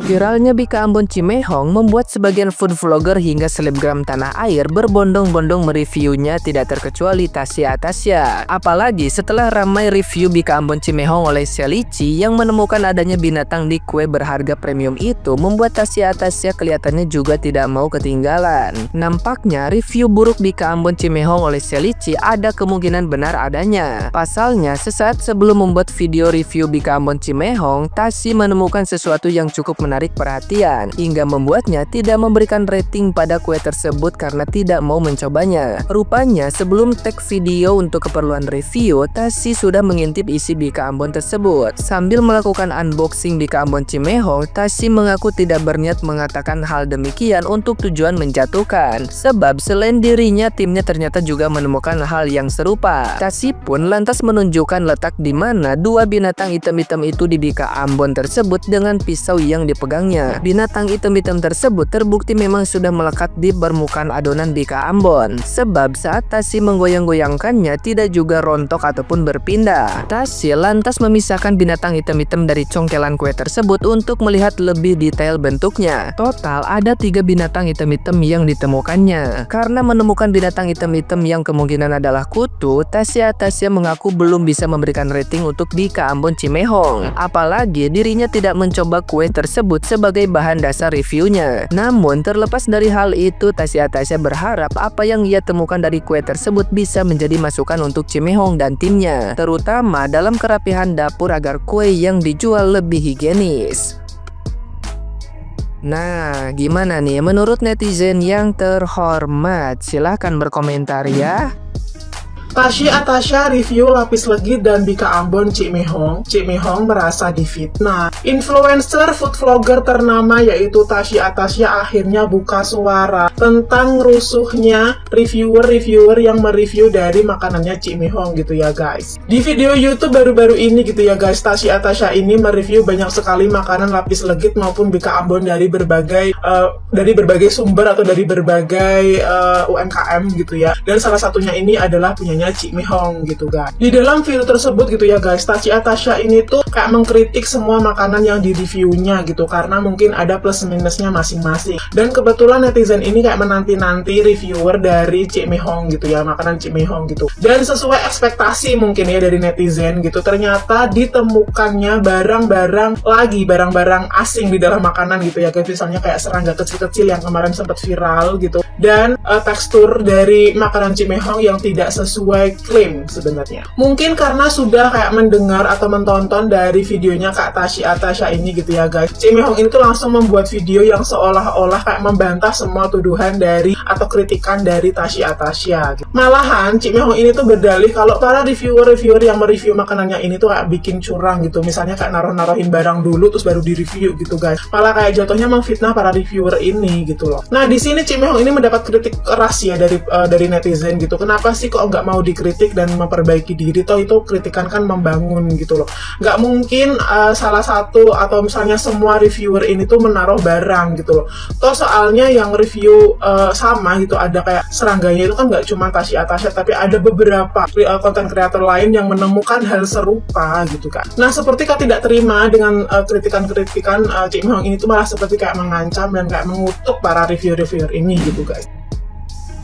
Viralnya Bika Ambon Cimehong membuat sebagian food vlogger hingga selebgram tanah air berbondong-bondong mereviewnya, tidak terkecuali Tasya. Apalagi setelah ramai review Bika Ambon Cimehong oleh Selici yang menemukan adanya binatang di kue berharga premium itu, membuat Tasya kelihatannya juga tidak mau ketinggalan. Nampaknya review buruk Bika Ambon Cimehong oleh Selici ada kemungkinan benar adanya. Pasalnya, sesaat sebelum membuat video review Bika Ambon Cimehong, Tasya menemukan sesuatu yang cukup menarik perhatian hingga membuatnya tidak memberikan rating pada kue tersebut karena tidak mau mencobanya. Rupanya sebelum tag video untuk keperluan review, Tasya sudah mengintip isi Bika Ambon tersebut. Sambil melakukan unboxing Bika Ambon Cimehong, Tasya mengaku tidak berniat mengatakan hal demikian untuk tujuan menjatuhkan, sebab selain dirinya, timnya ternyata juga menemukan hal yang serupa. Tasya pun lantas menunjukkan letak di mana dua binatang hitam-hitam itu di Bika Ambon tersebut dengan pisau yang dipegangnya. Binatang hitam-hitam tersebut terbukti memang sudah melekat di permukaan adonan Bika Ambon, sebab saat Tasya menggoyang-goyangkannya tidak juga rontok ataupun berpindah. Tasya lantas memisahkan binatang hitam-hitam dari congkelan kue tersebut untuk melihat lebih detail bentuknya. Total ada 3 binatang hitam-hitam yang ditemukannya. Karena menemukan binatang hitam-hitam yang kemungkinan adalah kutu, Tasya mengaku belum bisa memberikan rating untuk Bika Ambon Cimehong. Apalagi dirinya tidak mencoba kue tersebut sebagai bahan dasar reviewnya. Namun terlepas dari hal itu, Tasya berharap apa yang ia temukan dari kue tersebut bisa menjadi masukan untuk Cimehong dan timnya, terutama dalam kerapihan dapur agar kue yang dijual lebih higienis. Nah, gimana nih menurut netizen yang terhormat? Silahkan berkomentar ya. Tasya review lapis legit dan Bika Ambon Cimehong merasa difitnah. Influencer food vlogger ternama yaitu Tasya akhirnya buka suara tentang rusuhnya reviewer yang mereview dari makanannya Cimehong gitu ya guys. Di video YouTube baru-baru ini gitu ya guys, Tasya ini mereview banyak sekali makanan lapis legit maupun Bika Ambon dari berbagai sumber atau dari berbagai UMKM gitu ya. Dan salah satunya ini adalah punyanya Cimehong gitu guys. Di dalam video tersebut gitu ya guys, Tasya ini tuh kayak mengkritik semua makanan yang di reviewnya gitu, karena mungkin ada plus minusnya masing-masing. Dan kebetulan netizen ini kayak menanti-nanti reviewer dari Cimehong gitu ya, makanan Cimehong gitu. Dan sesuai ekspektasi mungkin ya dari netizen gitu, ternyata ditemukannya barang-barang asing di dalam makanan gitu ya guys. Misalnya kayak serangga kecil-kecil yang kemarin sempat viral gitu. Dan tekstur dari makanan Cimehong yang tidak sesuai klaim sebenarnya. Mungkin karena sudah kayak mendengar atau menonton dari videonya Kak Tasya ini gitu ya guys. Cimehong ini tuh langsung membuat video yang seolah-olah kayak membantah semua tuduhan dari atau kritikan dari Tasya gitu. Malahan Cimehong ini tuh berdalih kalau para reviewer yang mereview makanannya ini tuh kayak bikin curang gitu. Misalnya kayak naruhin barang dulu terus baru di-review gitu guys. Malah kayak jatuhnya memfitnah para reviewer ini gitu loh. Nah, di sini Cimehong ini mendapat kritik keras ya dari netizen gitu. Kenapa sih kok nggak mau dikritik dan memperbaiki diri? Toh itu kritikan kan membangun gitu loh. Nggak mungkin salah satu atau misalnya semua reviewer ini tuh menaruh barang gitu loh. Toh soalnya yang review sama gitu, ada kayak serangganya itu kan nggak cuma Tasya tapi ada beberapa konten kreator lain yang menemukan hal serupa gitu kan. Nah, seperti kan tidak terima dengan kritikan-kritikan Cimehong ini tuh malah seperti kayak mengancam dan kayak mengutuk para reviewer ini gitu guys.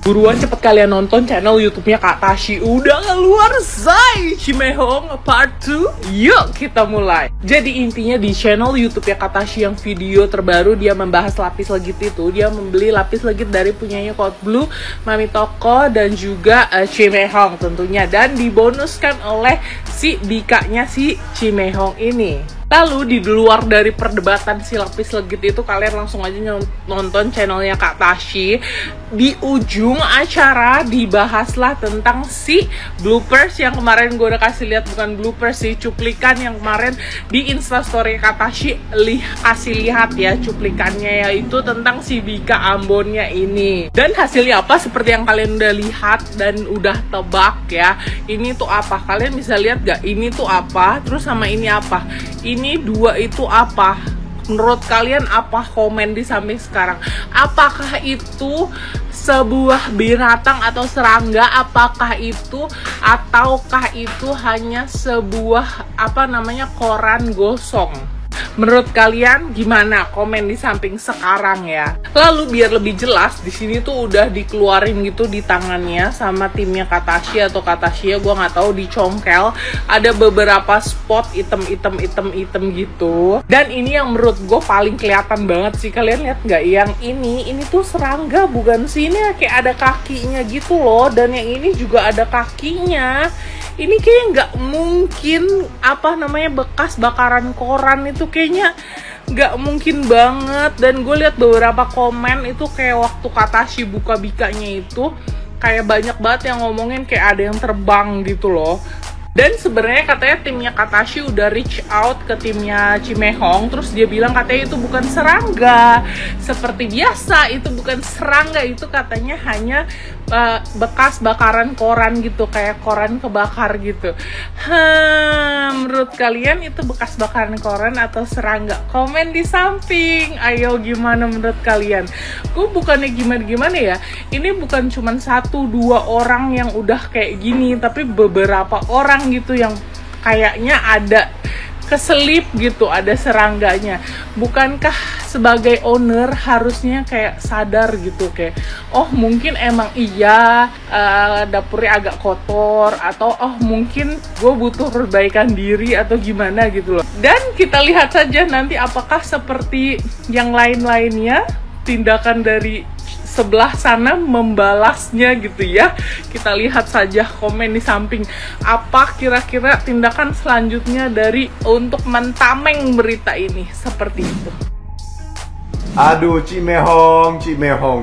Buruan cepet kalian nonton channel YouTube-nya Kak Tasya. Udah keluar say Cimehong part 2. Yuk kita mulai. Jadi intinya di channel YouTube-nya Kak Tasya yang video terbaru dia membahas lapis legit itu. Dia membeli lapis legit dari punyanya Code Blue, Mami Toko dan juga Cimehong tentunya. Dan dibonuskan oleh si Bikanya si Cimehong ini. Lalu di luar dari perdebatan si lapis legit itu, kalian langsung aja nonton channelnya Kak Tasya. Di ujung acara dibahaslah tentang si bloopers yang kemarin gue udah kasih lihat, bukan bloopers sih, cuplikan yang kemarin di instastory Kak Tasya kasih lihat ya cuplikannya, yaitu tentang si Bika Ambonnya ini. Dan hasilnya apa seperti yang kalian udah lihat dan udah tebak ya. Ini tuh apa? Kalian bisa lihat gak? Ini tuh apa? Terus sama ini apa? Ini dua itu apa? Menurut kalian apa? Komen di samping sekarang. Apakah itu sebuah binatang atau serangga? Apakah itu ataukah itu hanya sebuah koran gosong? Menurut kalian gimana? Komen di samping sekarang ya. Lalu biar lebih jelas, di sini tuh udah dikeluarin gitu di tangannya sama timnya Kak Tasya atau Kak Tasya, gue nggak tahu, dicongkel. Ada beberapa spot item gitu. Dan ini yang menurut gue paling kelihatan banget sih. Kalian lihat nggak? Yang ini tuh serangga bukan sih? Ini kayak ada kakinya gitu loh. Dan yang ini juga ada kakinya. Ini kayaknya nggak mungkin bekas bakaran koran, itu kayaknya nggak mungkin banget. Dan gue lihat beberapa komen itu kayak waktu Kak Tasya buka bikanya itu kayak banyak banget yang ngomongin kayak ada yang terbang gitu loh. Dan sebenarnya katanya timnya Kak Tasya udah reach out ke timnya Cimehong, terus dia bilang katanya itu bukan serangga. Seperti biasa, itu bukan serangga, itu katanya hanya bekas bakaran koran gitu, kayak koran kebakar gitu. Menurut kalian itu bekas bakaran koran atau serangga? Komen di samping. Ayo, gimana menurut kalian? Gue bukannya gimana ya, ini bukan cuma 1-2 orang yang udah kayak gini, tapi beberapa orang gitu yang kayaknya ada keselip gitu, ada serangganya. Bukankah sebagai owner harusnya kayak sadar gitu, kayak oh mungkin emang iya dapurnya agak kotor, atau oh mungkin gue butuh perbaikan diri atau gimana gitu loh. Dan kita lihat saja nanti apakah seperti yang lain-lainnya, tindakan dari sebelah sana membalasnya gitu ya. Kita lihat saja, komen di samping apa kira-kira tindakan selanjutnya dari untuk mentameng berita ini, seperti itu. Aduh, Cimehong,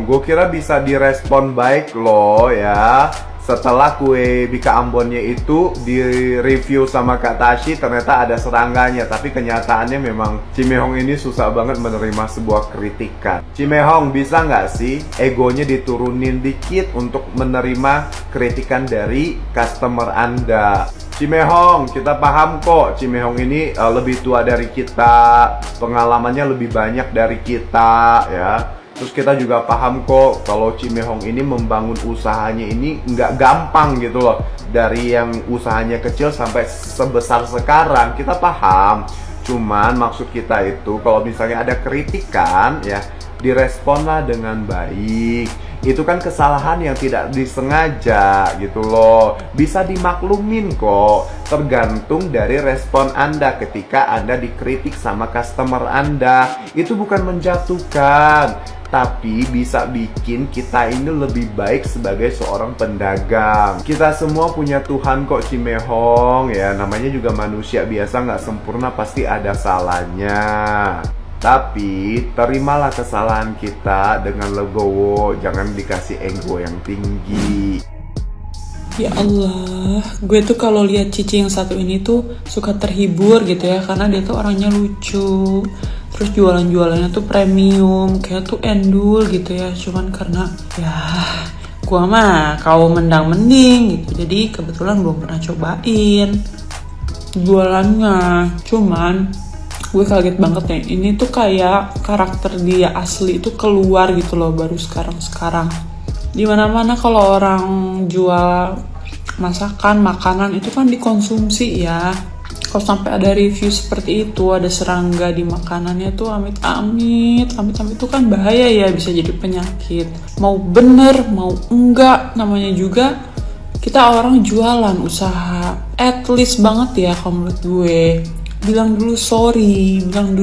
gue kira bisa direspon baik loh ya. Setelah kue Bika Ambonnya itu di-review sama Kak Tasya, ternyata ada serangganya. Tapi kenyataannya memang Cimehong ini susah banget menerima sebuah kritikan. Cimehong, bisa nggak sih egonya diturunin dikit untuk menerima kritikan dari customer Anda? Cimehong, kita paham kok Cimehong ini lebih tua dari kita, pengalamannya lebih banyak dari kita ya. Terus kita juga paham kok kalau Cimehong ini membangun usahanya ini nggak gampang gitu loh. Dari yang usahanya kecil sampai sebesar sekarang, kita paham. Cuman maksud kita itu kalau misalnya ada kritikan ya, diresponlah dengan baik. Itu kan kesalahan yang tidak disengaja gitu loh. Bisa dimaklumin kok. Tergantung dari respon Anda ketika Anda dikritik sama customer Anda. Itu bukan menjatuhkan, tapi bisa bikin kita ini lebih baik sebagai seorang pedagang. Kita semua punya Tuhan kok Cimehong ya. Namanya juga manusia biasa, nggak sempurna, pasti ada salahnya. Tapi terimalah kesalahan kita dengan legowo, jangan dikasih ego yang tinggi. Ya Allah, gue tuh kalau lihat Cici yang satu ini tuh suka terhibur gitu ya, karena dia tuh orangnya lucu. Terus jualan-jualannya tuh premium, kayak tuh endul gitu ya. Cuman karena ya gua mah kaum mendang-mending gitu, jadi kebetulan belum pernah cobain jualannya. Cuman gue kaget banget ya, ini tuh kayak karakter dia asli itu keluar gitu loh baru sekarang. Dimana-mana kalau orang jual masakan, makanan itu kan dikonsumsi ya. Kalau sampai ada review seperti itu, ada serangga di makanannya tuh amit-amit itu kan bahaya ya, bisa jadi penyakit. Mau bener, mau enggak, namanya juga kita orang jualan, usaha. At least banget ya kalau menurut gue. Bilang dulu sorry, bilang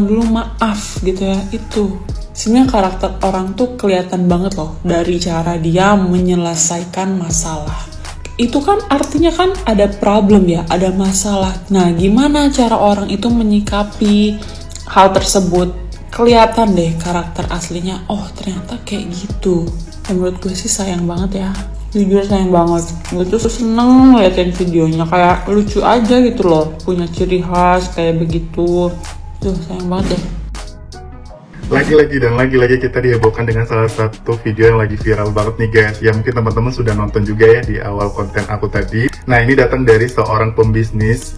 dulu maaf gitu ya. Itu sebenarnya karakter orang tuh kelihatan banget loh dari cara dia menyelesaikan masalah. Itu kan artinya kan ada problem ya, ada masalah. Nah, gimana cara orang itu menyikapi hal tersebut? Kelihatan deh karakter aslinya. Oh, ternyata kayak gitu. Dan menurut gue sih sayang banget ya. Jujur sayang banget. Gue tuh seneng ngeliatin videonya, kayak lucu aja gitu loh. Punya ciri khas kayak begitu. Tuh sayang banget deh. Lagi-lagi kita dihebohkan dengan salah satu video yang lagi viral banget nih guys. Ya mungkin teman-teman sudah nonton juga ya di awal konten aku tadi. Nah ini datang dari seorang pembisnis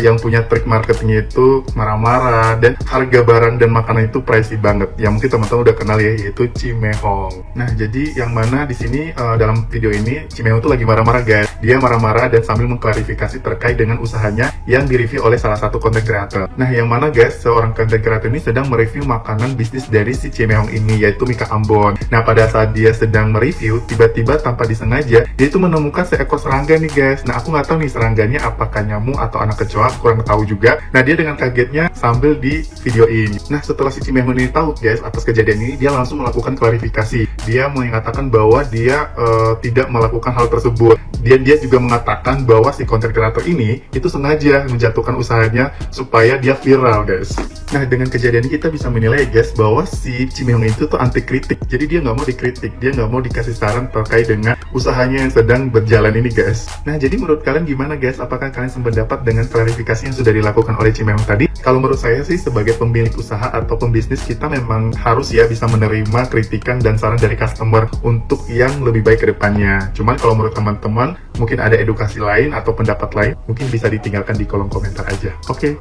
yang punya trik marketingnya itu marah-marah, dan harga barang dan makanan itu pricey banget. Yang mungkin teman-teman udah kenal ya, yaitu Cimehong. Nah jadi yang mana di sini dalam video ini Cimehong tuh lagi marah-marah guys. Dia marah-marah dan sambil mengklarifikasi terkait dengan usahanya yang direview oleh salah satu content creator. Nah yang mana guys, seorang content creator ini sedang mereview makanan bisnis dari si Cimehong ini, yaitu Mika Ambon. Nah pada saat dia sedang mereview, tiba-tiba tanpa disengaja dia itu menemukan seekor serangga nih guys. Nah aku nggak tahu nih serangganya apakah nyamuk atau anak kecoa, kurang tahu juga. Nah dia dengan kagetnya sambil di video ini. Nah setelah si Cimehong ini tahu guys atas kejadian ini, dia langsung melakukan klarifikasi. Dia mengatakan bahwa dia tidak melakukan hal tersebut. Dia juga mengatakan bahwa si content creator ini itu sengaja menjatuhkan usahanya supaya dia viral guys. Nah dengan kejadian ini kita bisa menilai guys bahwa si Cimehong itu tuh anti kritik. Jadi dia nggak mau dikritik, dia nggak mau dikasih saran terkait dengan usahanya yang sedang berjalan ini guys. Nah jadi menurut kalian gimana guys? Apakah kalian sependapat dengan klarifikasi yang sudah dilakukan oleh Cimehong tadi? Kalau menurut saya sih sebagai pemilik usaha atau pembisnis, kita memang harus ya bisa menerima kritikan dan saran dari customer untuk yang lebih baik ke depannya. Cuman kalau menurut teman-teman mungkin ada edukasi lain atau pendapat lain, mungkin bisa ditinggalkan di kolom komentar aja. Oke.